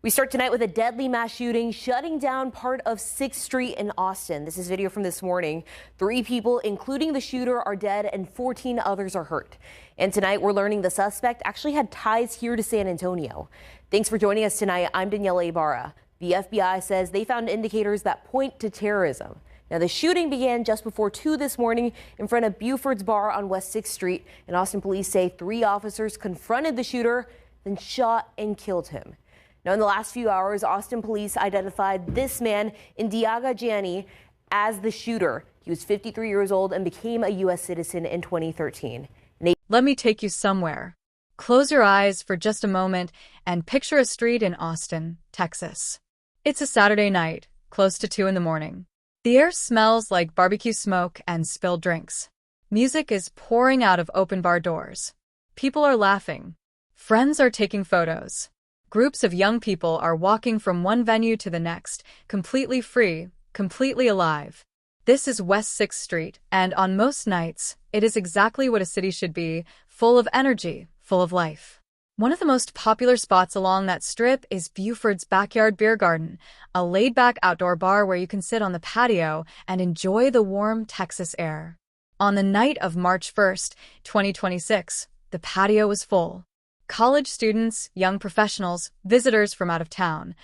We start tonight with a deadly mass shooting shutting down part of 6th Street in Austin. This is video from this morning. 3 people, including the shooter, are dead and 14 others are hurt. And tonight we're learning the suspect actually had ties here to San Antonio. Thanks for joining us tonight. I'm Danielle Ibarra. The FBI says they found indicators that point to terrorism. Now, the shooting began just before 2 this morning in front of Buford's Bar on West 6th Street. And Austin police say 3 officers confronted the shooter, then shot and killed him. Now, in the last few hours, Austin police identified this man, Ndiaga Jani, as the shooter. He was 53 years old and became a U.S. citizen in 2013. Let me take you somewhere. Close your eyes for just a moment and picture a street in Austin, Texas. It's a Saturday night, close to 2 in the morning. The air smells like barbecue smoke and spilled drinks. Music is pouring out of open bar doors. People are laughing. Friends are taking photos. Groups of young people are walking from one venue to the next, completely free, completely alive. This is West 6th Street, and on most nights, it is exactly what a city should be, full of energy, full of life. One of the most popular spots along that strip is Buford's Backyard Beer Garden, a laid-back outdoor bar where you can sit on the patio and enjoy the warm Texas air. On the night of March 1st, 2026, the patio was full. College students, young professionals, visitors from out of town,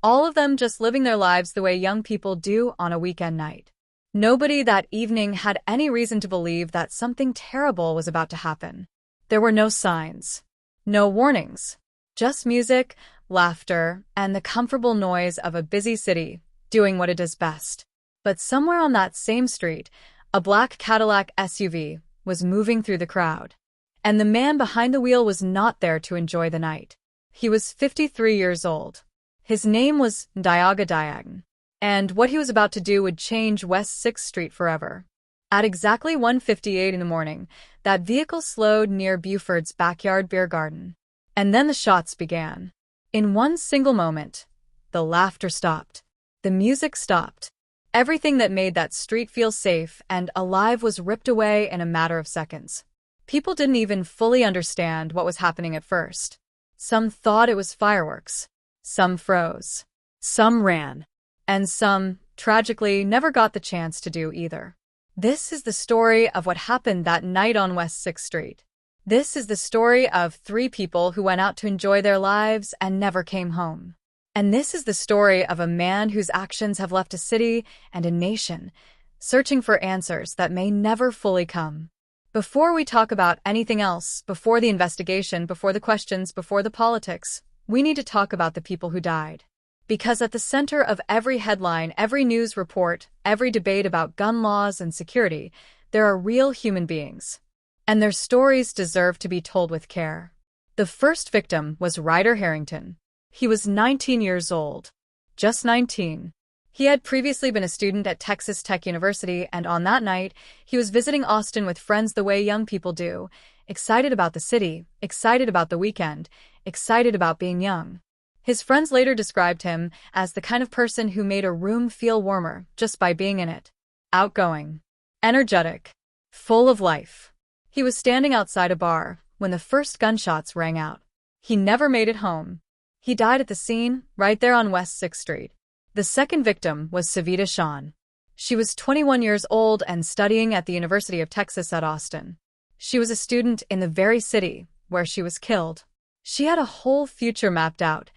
all of them just living their lives the way young people do on a weekend night. Nobody that evening had any reason to believe that something terrible was about to happen. There were no signs, no warnings, just music, laughter, and the comfortable noise of a busy city doing what it does best. But somewhere on that same street, a black Cadillac SUV was moving through the crowd. And the man behind the wheel was not there to enjoy the night. He was 53 years old. His name was Ndiaga Jani, and what he was about to do would change West 6th Street forever. At exactly 1:58 in the morning, that vehicle slowed near Buford's Backyard Beer Garden. And then the shots began. In one single moment, the laughter stopped. The music stopped. Everything that made that street feel safe and alive was ripped away in a matter of seconds. People didn't even fully understand what was happening at first. Some thought it was fireworks. Some froze. Some ran. And some, tragically, never got the chance to do either. This is the story of what happened that night on West 6th Street. This is the story of 3 people who went out to enjoy their lives and never came home. And this is the story of a man whose actions have left a city and a nation searching for answers that may never fully come. Before we talk about anything else, before the investigation, before the questions, before the politics, we need to talk about the people who died. Because at the center of every headline, every news report, every debate about gun laws and security, there are real human beings. And their stories deserve to be told with care. The first victim was Ryder Harrington. He was 19 years old. Just 19. He had previously been a student at Texas Tech University, and on that night, he was visiting Austin with friends the way young people do, excited about the city, excited about the weekend, excited about being young. His friends later described him as the kind of person who made a room feel warmer just by being in it. Outgoing, energetic, full of life. He was standing outside a bar when the first gunshots rang out. He never made it home. He died at the scene, right there on West 6th Street. The second victim was Savita Shawn. She was 21 years old and studying at the University of Texas at Austin. She was a student in the very city where she was killed. She had a whole future mapped out,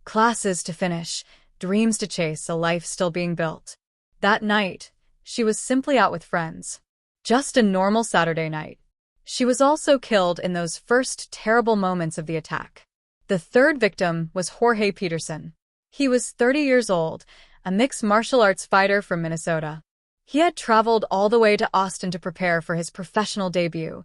classes to finish, dreams to chase, a life still being built. That night, she was simply out with friends. Just a normal Saturday night. She was also killed in those first terrible moments of the attack. The third victim was Jorge Peterson. He was 30 years old, a mixed martial arts fighter from Minnesota. He had traveled all the way to Austin to prepare for his professional debut,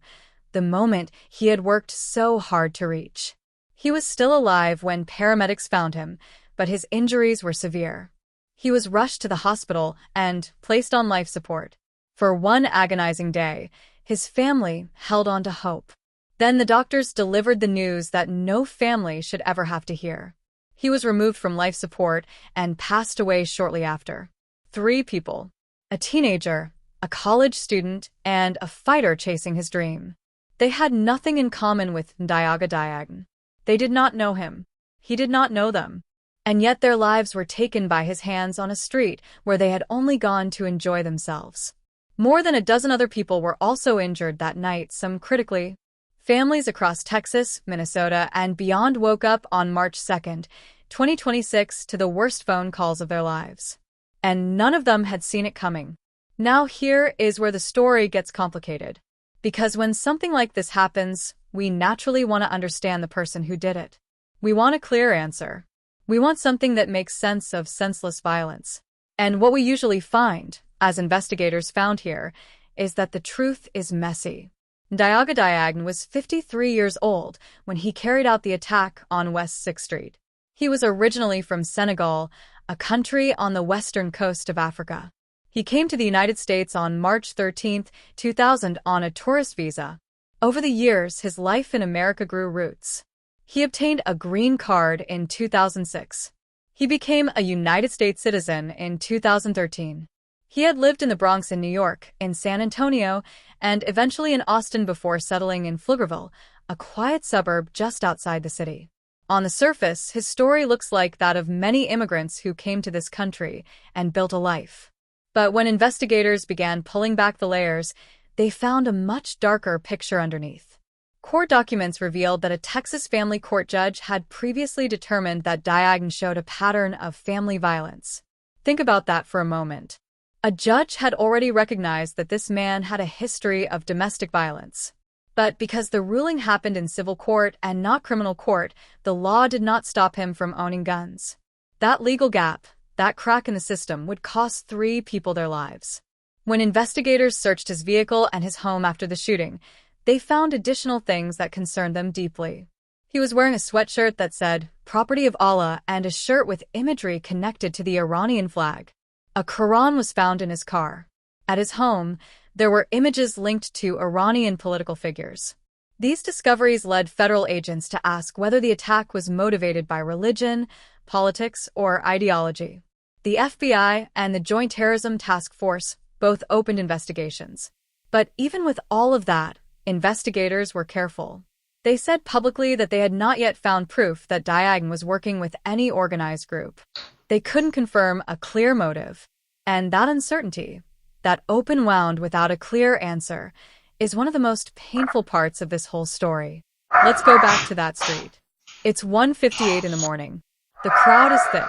the moment he had worked so hard to reach. He was still alive when paramedics found him, but his injuries were severe. He was rushed to the hospital and placed on life support. For one agonizing day, his family held on to hope. Then the doctors delivered the news that no family should ever have to hear. He was removed from life support and passed away shortly after. 3 people, a teenager, a college student, and a fighter chasing his dream. They had nothing in common with Ndiaga Jani. They did not know him. He did not know them. And yet their lives were taken by his hands on a street where they had only gone to enjoy themselves. More than a dozen other people were also injured that night, some critically. Families across Texas, Minnesota, and beyond woke up on March 2nd, 2026, to the worst phone calls of their lives. And none of them had seen it coming. Now here is where the story gets complicated. Because when something like this happens, we naturally want to understand the person who did it. We want a clear answer. We want something that makes sense of senseless violence. And what we usually find, as investigators found here, is that the truth is messy. Diaga Diagne was 53 years old when he carried out the attack on West 6th Street. He was originally from Senegal, a country on the western coast of Africa. He came to the United States on March 13, 2000 on a tourist visa. Over the years, his life in America grew roots. He obtained a green card in 2006. He became a United States citizen in 2013. He had lived in the Bronx in New York, in San Antonio, and eventually in Austin before settling in Pflugerville, a quiet suburb just outside the city. On the surface, his story looks like that of many immigrants who came to this country and built a life. But when investigators began pulling back the layers, they found a much darker picture underneath. Court documents revealed that a Texas family court judge had previously determined that Diagne showed a pattern of family violence. Think about that for a moment. A judge had already recognized that this man had a history of domestic violence. But because the ruling happened in civil court and not criminal court, the law did not stop him from owning guns. That legal gap, that crack in the system, would cost 3 people their lives. When investigators searched his vehicle and his home after the shooting, they found additional things that concerned them deeply. He was wearing a sweatshirt that said, "Property of Allah," and a shirt with imagery connected to the Iranian flag. A Quran was found in his car. At his home, there were images linked to Iranian political figures. These discoveries led federal agents to ask whether the attack was motivated by religion, politics, or ideology. The FBI and the Joint Terrorism Task Force both opened investigations. But even with all of that, investigators were careful. They said publicly that they had not yet found proof that Diagne was working with any organized group. They couldn't confirm a clear motive. And that uncertainty, that open wound without a clear answer, is one of the most painful parts of this whole story. Let's go back to that street. It's 1:58 in the morning. The crowd is thick.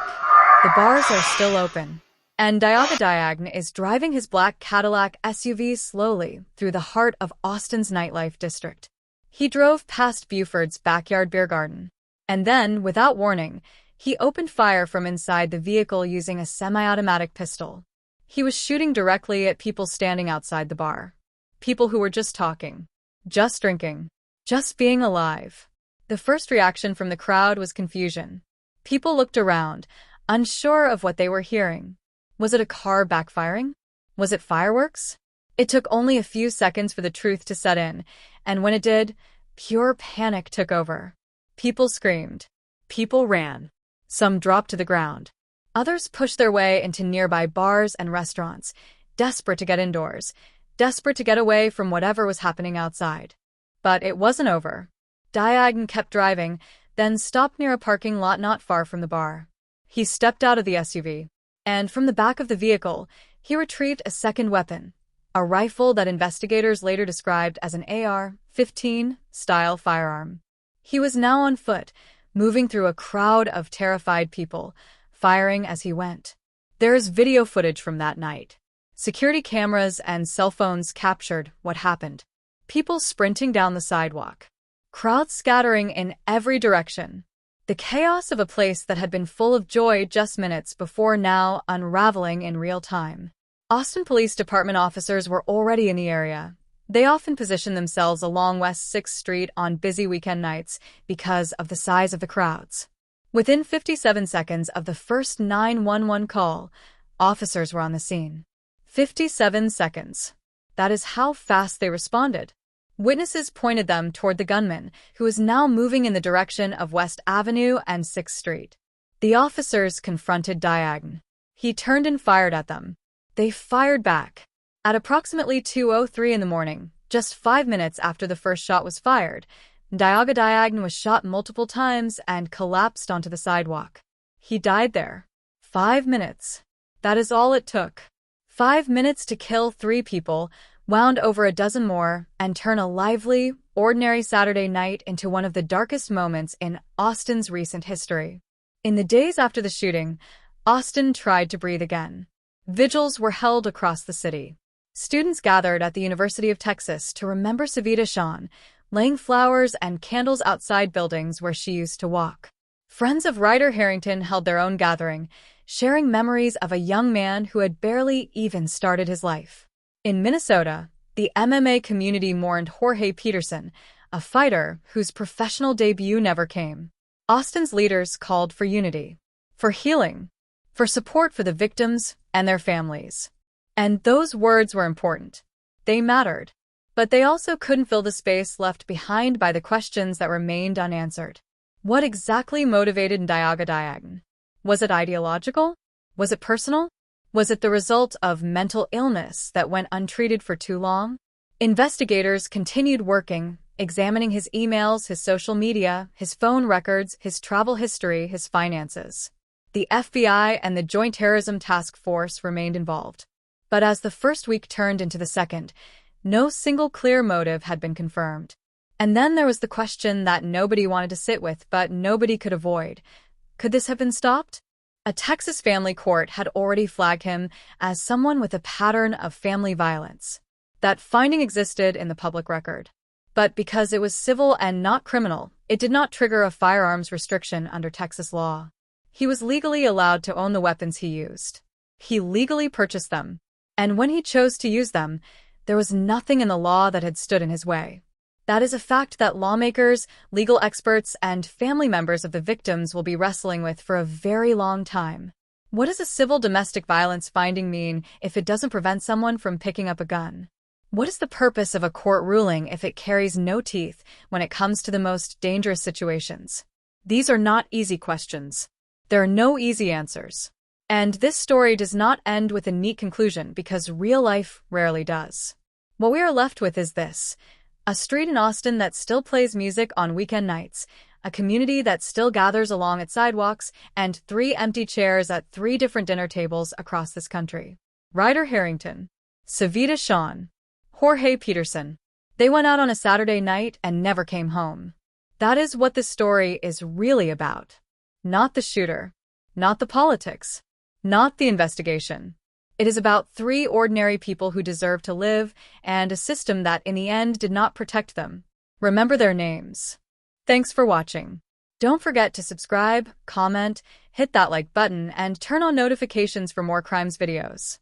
The bars are still open. And Diaga Diagne is driving his black Cadillac SUV slowly through the heart of Austin's nightlife district. He drove past Buford's backyard beer garden. And then, without warning, he opened fire from inside the vehicle using a semi-automatic pistol. He was shooting directly at people standing outside the bar. People who were just talking, just drinking, just being alive. The first reaction from the crowd was confusion. People looked around, unsure of what they were hearing. Was it a car backfiring? Was it fireworks? It took only a few seconds for the truth to set in, and when it did, pure panic took over. People screamed. People ran. Some dropped to the ground. Others pushed their way into nearby bars and restaurants, desperate to get indoors, desperate to get away from whatever was happening outside. But it wasn't over. Diagne kept driving, then stopped near a parking lot not far from the bar. He stepped out of the SUV, and from the back of the vehicle, he retrieved a second weapon, a rifle that investigators later described as an AR-15 style firearm. He was now on foot, moving through a crowd of terrified people, firing as he went. There is video footage from that night. Security cameras and cell phones captured what happened. People sprinting down the sidewalk. Crowds scattering in every direction. The chaos of a place that had been full of joy just minutes before now unraveling in real time. Austin Police Department officers were already in the area. They often position themselves along West 6th Street on busy weekend nights because of the size of the crowds. Within 57 seconds of the first 911 call, officers were on the scene. 57 seconds. That is how fast they responded. Witnesses pointed them toward the gunman, who was now moving in the direction of West Avenue and 6th Street. The officers confronted Diagne. He turned and fired at them. They fired back. At approximately 2:03 in the morning, just 5 minutes after the first shot was fired, Diaga Diagne was shot multiple times and collapsed onto the sidewalk. He died there. 5 minutes. That is all it took. 5 minutes to kill 3 people, wound over a dozen more, and turn a lively, ordinary Saturday night into one of the darkest moments in Austin's recent history. In the days after the shooting, Austin tried to breathe again. Vigils were held across the city. Students gathered at the University of Texas to remember Savita Shawn, laying flowers and candles outside buildings where she used to walk. Friends of Ryder Harrington held their own gathering, sharing memories of a young man who had barely even started his life. In Minnesota, the MMA community mourned Jorge Peterson, a fighter whose professional debut never came. Austin's leaders called for unity, for healing, for support for the victims and their families. And those words were important. They mattered. But they also couldn't fill the space left behind by the questions that remained unanswered. What exactly motivated Ndyaga Diagne? Was it ideological? Was it personal? Was it the result of mental illness that went untreated for too long? Investigators continued working, examining his emails, his social media, his phone records, his travel history, his finances. The FBI and the Joint Terrorism Task Force remained involved. But as the first week turned into the second, no single clear motive had been confirmed. And then there was the question that nobody wanted to sit with, but nobody could avoid. Could this have been stopped? A Texas family court had already flagged him as someone with a pattern of family violence. That finding existed in the public record. But because it was civil and not criminal, it did not trigger a firearms restriction under Texas law. He was legally allowed to own the weapons he used. He legally purchased them. And when he chose to use them, there was nothing in the law that had stood in his way. That is a fact that lawmakers, legal experts, and family members of the victims will be wrestling with for a very long time. What does a civil domestic violence finding mean if it doesn't prevent someone from picking up a gun? What is the purpose of a court ruling if it carries no teeth when it comes to the most dangerous situations? These are not easy questions. There are no easy answers. And this story does not end with a neat conclusion because real life rarely does. What we are left with is this: a street in Austin that still plays music on weekend nights, a community that still gathers along its sidewalks, and 3 empty chairs at 3 different dinner tables across this country. Ryder Harrington, Savita Shawn, Jorge Peterson. They went out on a Saturday night and never came home. That is what this story is really about. Not the shooter, not the politics, not the investigation. It is about 3 ordinary people who deserve to live and a system that in the end did not protect them. Remember their names. Thanks for watching. Don't forget to subscribe, comment, hit that like button, and turn on notifications for more crimes videos.